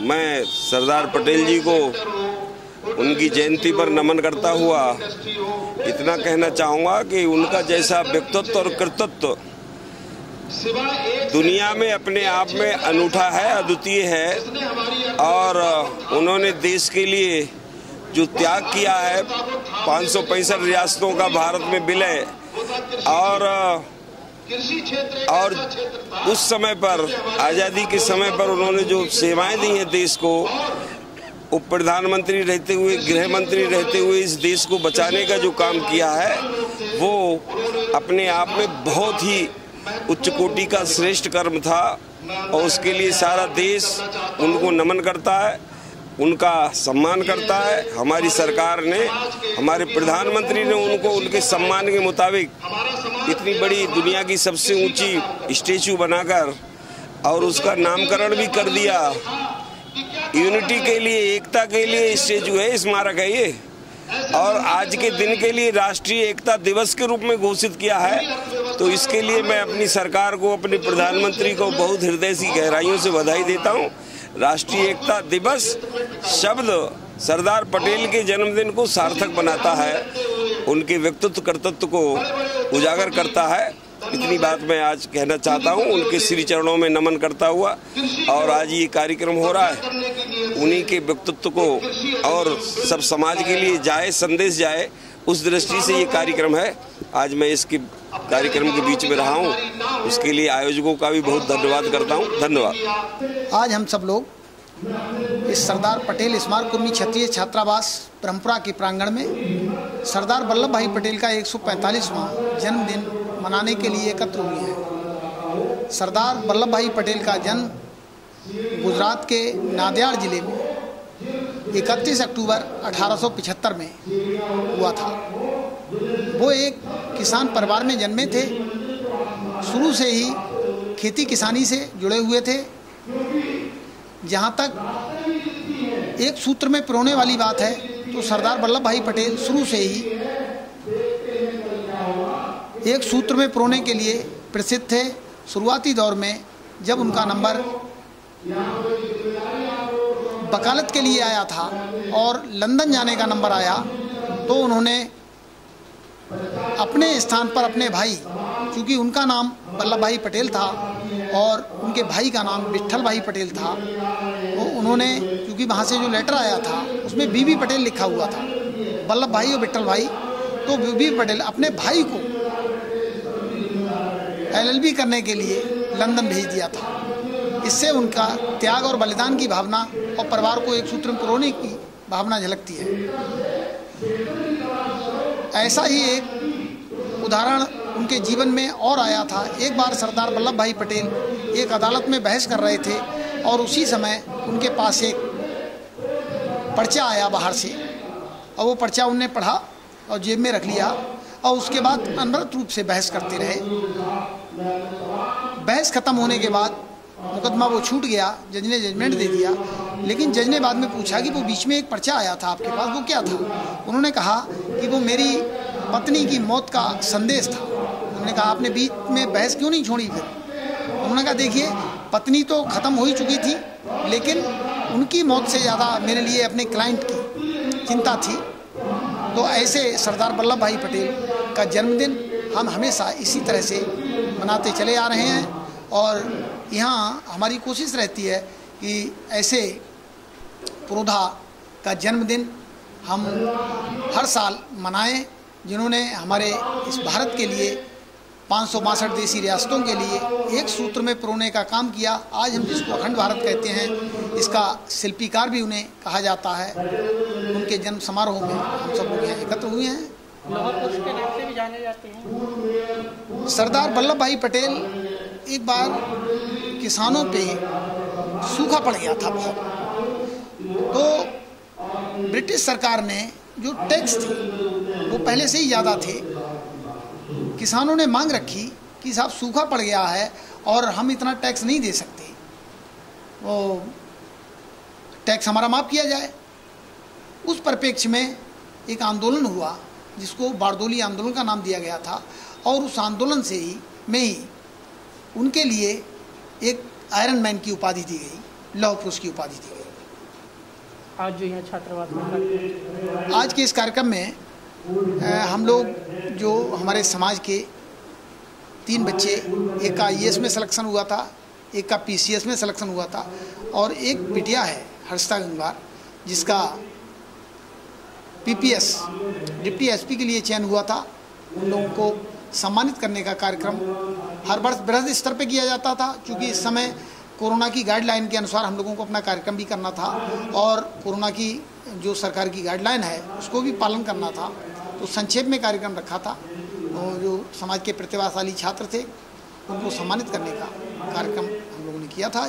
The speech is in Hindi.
मैं सरदार पटेल जी को उनकी जयंती पर नमन करता हुआ इतना कहना चाहूँगा कि उनका जैसा व्यक्तित्व और कृतित्व दुनिया में अपने आप में अनूठा है, अद्वितीय है। और उन्होंने देश के लिए जो त्याग किया है, 565 रियासतों का भारत में विलय, और उस समय पर, आज़ादी के समय पर उन्होंने जो सेवाएं दी हैं देश को, उप प्रधानमंत्री रहते हुए, गृह मंत्री रहते हुए इस देश को बचाने का जो काम किया है, वो अपने आप में बहुत ही उच्च कोटि का श्रेष्ठ कर्म था। और उसके लिए सारा देश उनको नमन करता है, उनका सम्मान करता है। हमारी सरकार ने, हमारे प्रधानमंत्री ने उनको उनके सम्मान के मुताबिक इतनी बड़ी दुनिया की सबसे ऊंची स्टैचू बनाकर और उसका नामकरण भी कर दिया। यूनिटी के लिए, एकता के लिए स्टैचू है, स्मारक है ये। और आज के दिन के लिए राष्ट्रीय एकता दिवस के रूप में घोषित किया है। तो इसके लिए मैं अपनी सरकार को, अपने प्रधानमंत्री को बहुत हृदय से गहराइयों से बधाई देता हूँ। राष्ट्रीय एकता दिवस शब्द सरदार पटेल के जन्मदिन को सार्थक बनाता है, उनके व्यक्तित्व कर्तृत्व को उजागर करता है। इतनी बात मैं आज कहना चाहता हूँ, उनके श्री चरणों में नमन करता हुआ। और आज ये कार्यक्रम हो रहा है, उन्हीं के व्यक्तित्व को और सब समाज के लिए जाए, संदेश जाए, उस दृष्टि से ये कार्यक्रम है। आज मैं इसके कार्यक्रम के बीच में रहा हूँ, उसके लिए आयोजकों का भी बहुत धन्यवाद करता हूँ। धन्यवाद। आज हम सब लोग इस सरदार पटेल स्मारक कुर्मी क्षत्रिय छात्रावास परंपरा के प्रांगण में सरदार वल्लभ भाई पटेल का 145वां जन्मदिन मनाने के लिए एकत्र हुए हैं। सरदार वल्लभ भाई पटेल का जन्म गुजरात के नादियाड जिले में 31 अक्टूबर 1875 में हुआ था। वो एक किसान परिवार में जन्मे थे। शुरू से ही खेती किसानी से जुड़े हुए थे। जहाँ तक एक सूत्र में पिरोने वाली बात है तो सरदार वल्लभ भाई पटेल शुरू से ही एक सूत्र में पिरोने के लिए प्रसिद्ध थे। शुरुआती दौर में जब उनका नंबर वकालत के लिए आया था और लंदन जाने का नंबर आया, तो उन्होंने अपने स्थान पर अपने भाई, क्योंकि उनका नाम वल्लभ भाई पटेल था और उनके भाई का नाम विट्ठल भाई पटेल था, तो उन्होंने, क्योंकि वहाँ से जो लेटर आया था उसमें बीबी पटेल लिखा हुआ था, वल्लभ भाई और विट्ठल भाई, तो बीबी पटेल अपने भाई को LLB करने के लिए लंदन भेज दिया था। इससे उनका त्याग और बलिदान की भावना और परिवार को एक सूत्र में पिरोने की भावना झलकती है। ऐसा ही एक उदाहरण उनके जीवन में और आया था। एक बार सरदार वल्लभ भाई पटेल एक अदालत में बहस कर रहे थे और उसी समय उनके पास एक पर्चा आया बाहर से, और वो पर्चा उनने पढ़ा और जेब में रख लिया और उसके बाद अनवरत रूप से बहस करते रहे। बहस खत्म होने के बाद मुकदमा वो छूट गया, जज ने जजमेंट दे दिया। लेकिन जज ने बाद में पूछा कि वो बीच में एक पर्चा आया था आपके पास, वो क्या था? उन्होंने कहा कि वो मेरी पत्नी की मौत का संदेश था। उन्होंने कहा आपने बीच में बहस क्यों नहीं छोड़ी फिर? उन्होंने कहा देखिए, पत्नी तो ख़त्म हो ही चुकी थी, लेकिन उनकी मौत से ज़्यादा मेरे लिए अपने क्लाइंट की चिंता थी। तो ऐसे सरदार वल्लभ भाई पटेल का जन्मदिन हम हमेशा इसी तरह से मनाते चले आ रहे हैं। और यहाँ हमारी कोशिश रहती है कि ऐसे पुरोधा का जन्मदिन हम हर साल मनाएं, जिन्होंने हमारे इस भारत के लिए 562 देशी रियासतों के लिए एक सूत्र में पिरोने का काम किया। आज हम जिसको अखंड भारत कहते हैं, इसका शिल्पीकार भी उन्हें कहा जाता है। उनके जन्म समारोह में हम सब लोग यहाँ एकत्र हुए हैं। लौह पुरुष के नाम से भी जाने जाते हैं। सरदार वल्लभ भाई पटेल एक बार किसानों पे सूखा पड़ गया था बहुत, तो ब्रिटिश सरकार ने जो टैक्स थे वो पहले से ही ज़्यादा थे। किसानों ने मांग रखी कि साहब सूखा पड़ गया है और हम इतना टैक्स नहीं दे सकते, वो टैक्स हमारा माफ़ किया जाए। उस परिप्रेक्ष्य में एक आंदोलन हुआ जिसको बारदोली आंदोलन का नाम दिया गया था, और उस आंदोलन से ही उनके लिए एक आयरन मैन की उपाधि दी गई, लौह पुरुष की उपाधि दी गई। आज जो यहाँ छात्रावास में कार्यक्रम, आज के इस कार्यक्रम में हम लोग जो हमारे समाज के 3 बच्चे, एक का IAS में सिलेक्शन हुआ था, एक का PCS में सिलेक्शन हुआ था और एक बिटिया है हर्षिता गंगवार जिसका PPS डिप्टी SP के लिए चयन हुआ था। उन लोगों को सम्मानित करने का कार्यक्रम हर वर्ष बृहद स्तर पर किया जाता था, क्योंकि इस समय कोरोना की गाइडलाइन के अनुसार हम लोगों को अपना कार्यक्रम भी करना था और कोरोना की जो सरकार की गाइडलाइन है उसको भी पालन करना था। तो संक्षेप में कार्यक्रम रखा था और जो समाज के प्रतिभाशाली छात्र थे उनको सम्मानित करने का कार्यक्रम हम लोगों ने किया था।